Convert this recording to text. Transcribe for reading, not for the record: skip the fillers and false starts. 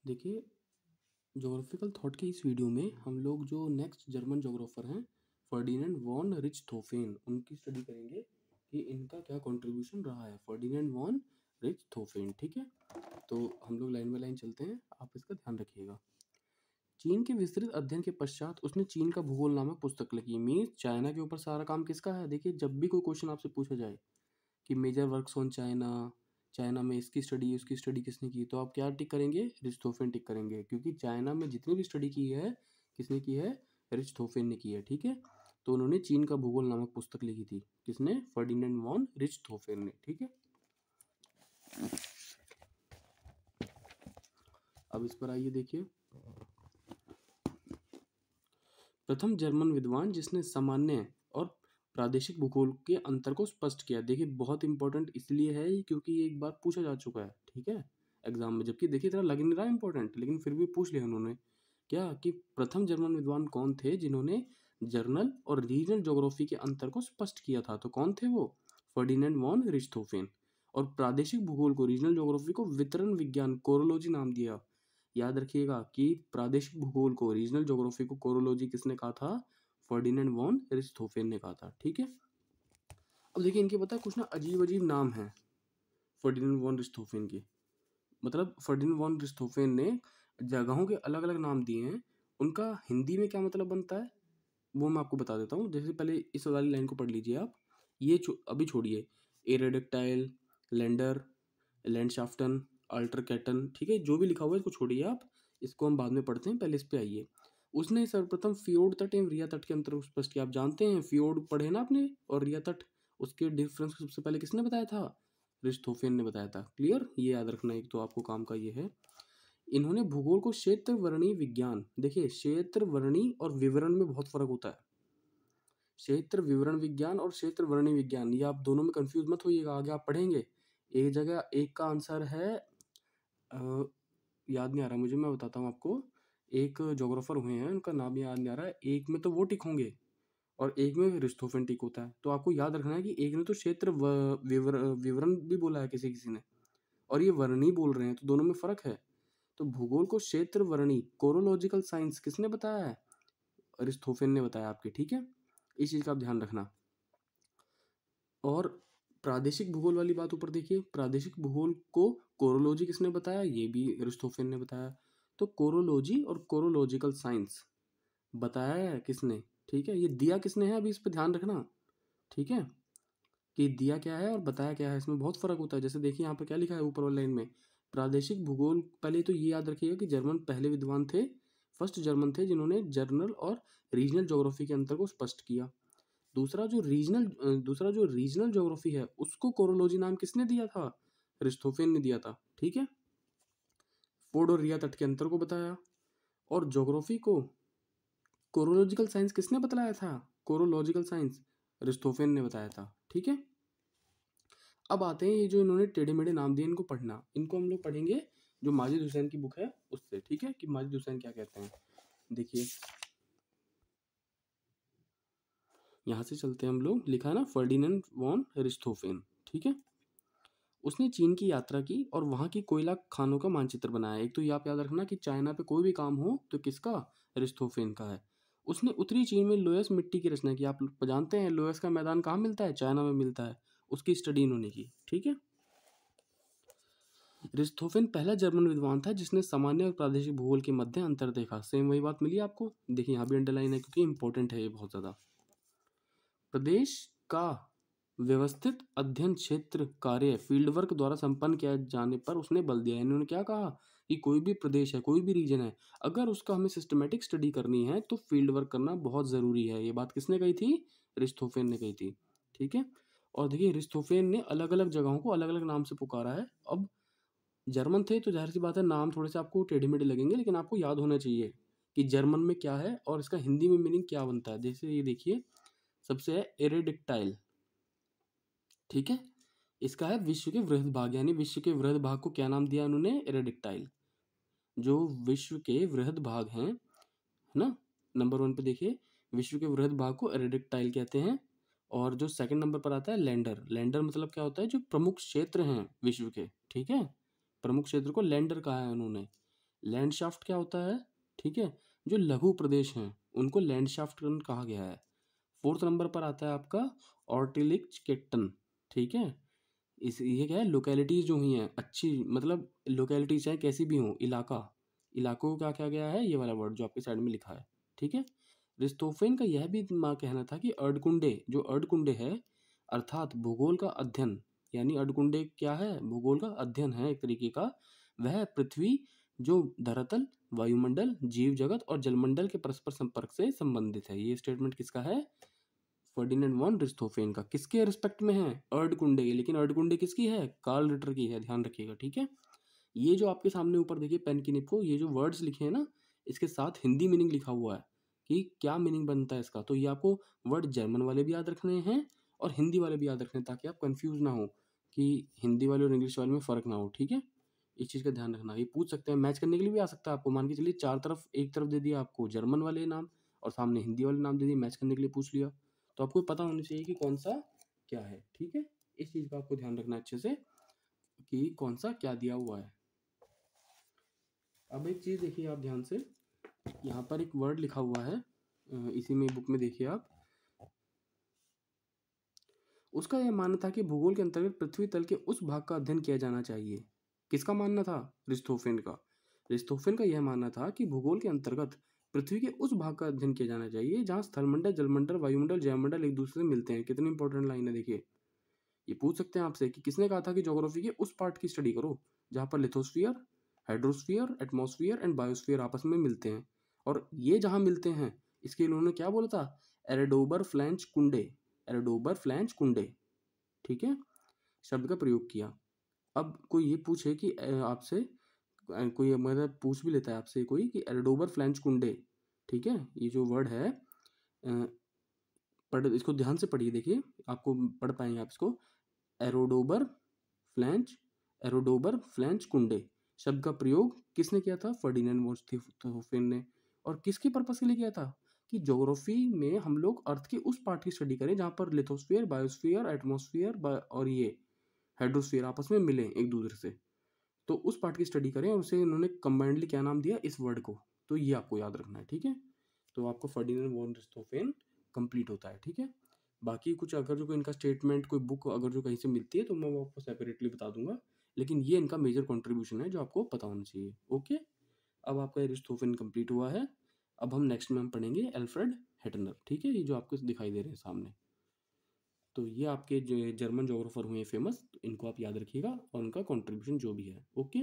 देखिए, geographical thought के इस वीडियो में हम लोग जो नेक्स्ट जर्मन ज्योग्राफर हैं फर्डिनेंड वॉन रिchthofen उनकी स्टडी करेंगे कि इनका क्या कंट्रीब्यूशन रहा है। फर्डिनेंड वॉन रिchthofen, ठीक है। तो हम लोग लाइन बाय लाइन चलते हैं, आप इसका ध्यान रखिएगा। चीन के विस्तृत अध्ययन के पश्चात उसने चीन का भूगोल नामक पुस्तक लिखी। मीन्स चाइना के ऊपर सारा काम किसका है। देखिए, जब भी कोई क्वेश्चन आपसे पूछा जाए कि major works on China, China में इसकी स्टडी उसकी स्टडी किसने की, तो आप क्या टिक करेंगे, रिchthofen टिक करेंगे, क्योंकि चाइना में जितनी भी स्टडी की है किसने की है, रिchthofen ने की है, ठीक है। तो उन्होंने चीन का भूगोल नामक पुस्तक लिखी थी, किसने, फर्डिनेंड वॉन रिchthofen ने, ठीक है। अब इस पर आइए, देखिए, प्रथम जर्मन विद्वान जिसने सामान्य और प्रादेशिक भूगोल के अंतर को स्पष्ट किया। देखिए, बहुत इंपॉर्टेंट इसलिए है क्योंकि ये एक बार पूछा जा चुका है, ठीक है, एग्जाम में। जबकि देखिए, इतना लग नहीं रहा इंपॉर्टेंट, लेकिन फिर भी पूछ लिया उन्होंने। क्या कि प्रथम जर्मन विद्वान कौन थे जिन्होंने जर्नल और रीजनल ज्योग्राफी के अंतर को स्पष्ट किया था। तो कौन थे वो, फर्डिनेंड वॉन रिchthofen। और प्रादेशिक भूगोल को, रीजनल ज्योग्राफी को वितरण विज्ञान, कोरोलॉजी नाम दिया। याद रखिएगा कि प्रादेशिक भूगोल को, रीजनल ज्योग्राफी को कोरोलॉजी किसने कहा था, फर्डिनेंड वॉन रिchthofen ने कहा था, ठीक है। अब देखिए, इनके पता है कुछ ना अजीब अजीब नाम है फर्डिनेंड वॉन रिchthofen के। मतलब फर्डिनेंड वॉन रिchthofen ने जगहों के अलग अलग नाम दिए हैं, उनका हिंदी में क्या मतलब बनता है वो मैं आपको बता देता हूँ। जैसे पहले इस वाली लाइन को पढ़ लीजिए आप, ये अभी छोड़िए, एरेडिक्टाइल, लैंडर, लैंडशाफ्टन, अल्टरकैटन, ठीक है, जो भी लिखा हुआ है इसको छोड़िए आप, इसको हम बाद में पढ़ते हैं, पहले इस पे आइए। उसने सर्वप्रथम फियोर्ड तट एवं रिया तट के अंतर को स्पष्ट किया। आप जानते हैं फियोर्ड पढ़े ना आपने, और रिया तट, उसके डिफरेंस को सबसे पहले किसने बताया था, रिchthofen ने बताया था। क्लियर, ये याद रखना, एक तो आपको काम का ये है। इन्होंने भूगोल को क्षेत्र वर्णी विज्ञान, देखिए क्षेत्र वर्णी और विवरण में बहुत फर्क होता है। क्षेत्र विवरण विज्ञान और क्षेत्र वर्णी विज्ञान, ये आप दोनों में कंफ्यूज मत होइएगा, आगे आप पढ़ेंगे। एक जगह एक का आंसर है, याद नहीं आ रहा मुझे, मैं बताता हूँ आपको। एक जोग्राफर हुए हैं, उनका नाम याद नहीं आ रहा है, एक में तो वो टिक होंगे और एक में रिchthofen टिक होता है। तो आपको याद रखना है कि एक ने तो क्षेत्र विवरण भी बोला है किसी किसी ने, और ये वर्णी बोल रहे हैं, तो दोनों में फर्क है। तो भूगोल को क्षेत्र वर्णी, कोरोलॉजिकल साइंस किसने बताया है, रिchthofen ने बताया आपके, ठीक है। इस चीज का आप ध्यान रखना। और प्रादेशिक भूगोल वाली बात ऊपर देखिए, प्रादेशिक भूगोल को कोरोलॉजी किसने बताया, ये भी रिchthofen ने बताया। तो कोरोलॉजी और कोरोलॉजिकल साइंस बताया है किसने, ठीक है। ये दिया किसने है, अभी इस पर ध्यान रखना, ठीक है, कि दिया क्या है और बताया क्या है, इसमें बहुत फर्क होता है। जैसे देखिए यहाँ पर क्या लिखा है ऊपर वाली लाइन में, प्रादेशिक भूगोल, पहले तो ये याद रखिएगा कि जर्मन पहले विद्वान थे, फर्स्ट जर्मन थे जिन्होंने जर्नल और रीजनल ज्योग्राफी के अंतर को स्पष्ट किया। दूसरा जो रीजनल ज्योग्राफी है उसको कोरोलॉजी नाम किसने दिया था, रिchthofen ने दिया था, ठीक है। फोर्ड और रिया तट के अंतर को बताया। और ज्योग्राफी को कोरोलॉजिकल साइंस किसने बतलाया था, कोरोलॉजिकल साइंस रिchthofen ने बताया था, ठीक है। अब आते हैं ये जो इन्होंने टेढ़े मेढ़े नाम दिए, इनको पढ़ना, इनको हम लोग पढ़ेंगे जो माजिद हुसैन की बुक है उससे, ठीक है, कि माजिद हुसैन क्या कहते हैं। देखिए यहाँ से चलते हैं हम लोग, लिखा है ना फर्डिनेंड वॉन रिchthofen, ठीक है। उसने चीन की यात्रा की और वहाँ की कोयला खानों का मानचित्र बनाया। एक तो ये आप याद रखना कि चाइना पे कोई भी काम हो तो किसका, रिchthofen का है। उसने उत्तरी चीन में लोयस मिट्टी की रचना की। आप जानते हैं लोयस का मैदान कहाँ मिलता है, चाइना में मिलता है, उसकी स्टडी इन्होंने की, ठीक है। रिchthofen पहला जर्मन विद्वान था जिसने सामान्य और प्रादेशिक भूगोल के मध्य अंतर देखा। सेम वही बात मिली आपको, देखिए यहाँ भी अंडरलाइन है क्योंकि इंपॉर्टेंट है ये बहुत ज्यादा। प्रदेश का व्यवस्थित अध्ययन क्षेत्र कार्य फील्ड वर्क द्वारा संपन्न किया जाने पर उसने बल दिया। इन्होंने क्या कहा कि कोई भी प्रदेश है, कोई भी रीजन है, अगर उसका हमें सिस्टमेटिक स्टडी करनी है तो फील्ड वर्क करना बहुत जरूरी है। ये बात किसने कही थी, रिchthofen ने कही थी, ठीक है। और देखिए रिchthofen ने अलग अलग जगहों को अलग अलग नाम से पुकारा है। अब जर्मन थे तो जाहिर सी बात है नाम थोड़े से आपको टेढ़े मेढ़े लगेंगे, लेकिन आपको याद होना चाहिए कि जर्मन में क्या है और इसका हिंदी में मीनिंग क्या बनता है। जैसे ये देखिए, सबसे है एरेडिक्टाइल, ठीक है, इसका है विश्व के वृहद भाग, यानी विश्व के वृहद भाग को क्या नाम दिया उन्होंने, एरेडिक्टाइल। जो विश्व के वृहद भाग हैं, है ना, नंबर 1 पे देखिए, विश्व के वृहद भाग को एरेडिक्टाइल कहते हैं। और जो सेकंड नंबर पर आता है लैंडर, लैंडर मतलब क्या होता है, जो प्रमुख क्षेत्र हैं विश्व के, ठीक है, प्रमुख क्षेत्र को लैंडर कहा है उन्होंने। लैंडशाफ्ट क्या होता है, ठीक है, जो लघु प्रदेश हैं उनको लैंडशाफ्ट कहा गया है। फोर्थ नंबर पर आता है आपका ऑर्टिलिच केटन, ठीक है। इस ये क्या है, लोकेलिटीज जो हुई हैं अच्छी, मतलब लोकेलिटीज चाहे कैसी भी हों, इलाकों को क्या किया गया है, ये वाला वर्ड जो आपके साइड में लिखा है, ठीक है। रिस्तोफेन का यह भी कहना था कि अर्धकुंडे, जो अर्धकुंडे है अर्थात भूगोल का अध्ययन, यानी अर्धकुंडे क्या है, भूगोल का अध्ययन है एक तरीके का, वह पृथ्वी जो धरातल, वायुमंडल, जीव जगत और जलमंडल के परस्पर संपर्क से संबंधित है। ये स्टेटमेंट किसका है, फर्डिनेंड वॉन रिस्थोफेन का। किसके रिस्पेक्ट में है, अर्धकुंडे की, लेकिन अर्धकुंडे किसकी है, कार्ल रिटर की है, ध्यान रखिएगा, ठीक है। ये जो आपके सामने ऊपर देखिए पेन की निब को, ये जो वर्ड्स लिखे हैं ना, इसके साथ हिंदी मीनिंग लिखा हुआ है कि क्या मीनिंग बनता है इसका। तो ये आपको वर्ड जर्मन वाले भी याद रखने हैं और हिंदी वाले भी याद रखने हैं, ताकि आप कंफ्यूज ना हो कि हिंदी वाले और इंग्लिश वाले में फ़र्क ना हो, ठीक है। इस चीज़ का ध्यान रखना। ये पूछ सकते हैं, मैच करने के लिए भी आ सकता है आपको। मान के चलिए चार तरफ, एक तरफ दे दिया आपको जर्मन वाले नाम और सामने हिंदी वाले नाम दे दिए, मैच करने के लिए पूछ लिया, तो आपको पता होना चाहिए कि कौन सा क्या है, ठीक है। इस चीज़ का आपको ध्यान रखना है अच्छे से कि कौन सा क्या दिया हुआ है। अब एक चीज़ देखिए आप ध्यान से, यहाँ पर एक वर्ड लिखा हुआ है, इसी में बुक में देखिए आप। उसका यह मानना था कि भूगोल के अंतर्गत पृथ्वी तल के उस भाग का अध्ययन किया जाना चाहिए। किसका मानना था, रिस्थोफेन का। रिस्थोफेन का यह मानना था कि भूगोल के अंतर्गत पृथ्वी के उस भाग का अध्ययन किया जाना चाहिए जहाँ स्थलमंडल, जलमंडल, वायुमंडल, जयमंडल एक दूसरे से मिलते हैं। कितनी इंपॉर्टेंट लाइन है देखिए। ये पूछ सकते हैं आपसे कि किसने कहा था कि ज्योग्राफी के उस पार्ट की स्टडी करो जहाँ पर lithosphere, hydrosphere, atmosphere and biosphere आपस में मिलते हैं। और ये जहाँ मिलते हैं, इसके लिए उन्होंने क्या बोला था, एरेडोबर फ्लैंच कुंडे, एरेडोबर फ्लैंच कुंडे, ठीक है, शब्द का प्रयोग किया। अब कोई ये पूछे कि आपसे, कोई मतलब पूछ भी लेता है आपसे कोई कि एरेडोबर फ्लैंच कुंडे, ठीक है, ये जो वर्ड है, पढ़ इसको ध्यान से पढ़िए, देखिए आपको पढ़ पाएंगे आप इसको। एरोडोबर फ्लैंच, एरोडोबर फ्लैंच कुंडे शब्द का प्रयोग किसने किया था, फर्डिनेंड वॉन ने। और किसके पर्पस के लिए किया था, कि ज्योग्राफी में हम लोग अर्थ के उस पार्ट की स्टडी करें जहाँ पर लिथोस्फीयर, बायोस्फीयर, एटमॉस्फेयर और ये हाइड्रोस्फीयर आपस में मिले एक दूसरे से, तो उस पार्ट की स्टडी करें। और उसे उन्होंने कंबाइंडली क्या नाम दिया इस वर्ड को, तो ये आपको याद रखना है, ठीक है। तो आपको फर्डिनेंड वॉन रिस्थोफेन कंप्लीट होता है, ठीक है। बाकी कुछ अगर जो कोई इनका स्टेटमेंट, कोई बुक अगर जो कहीं से मिलती है तो मैं वो आपको सेपरेटली बता दूंगा, लेकिन ये इनका मेजर कंट्रीब्यूशन है जो आपको पता होना चाहिए, ओके। अब आपका रिस्थोफेन कंप्लीट हुआ है। अब हम नेक्स्ट में हम पढ़ेंगे एल्फ्रेड हेटनर, ठीक है, ये जो आपको दिखाई दे रहे हैं सामने। तो ये आपके जो जर्मन जोग्राफर हुए हैं फेमस, तो इनको आप याद रखिएगा और उनका कंट्रीब्यूशन जो भी है, ओके।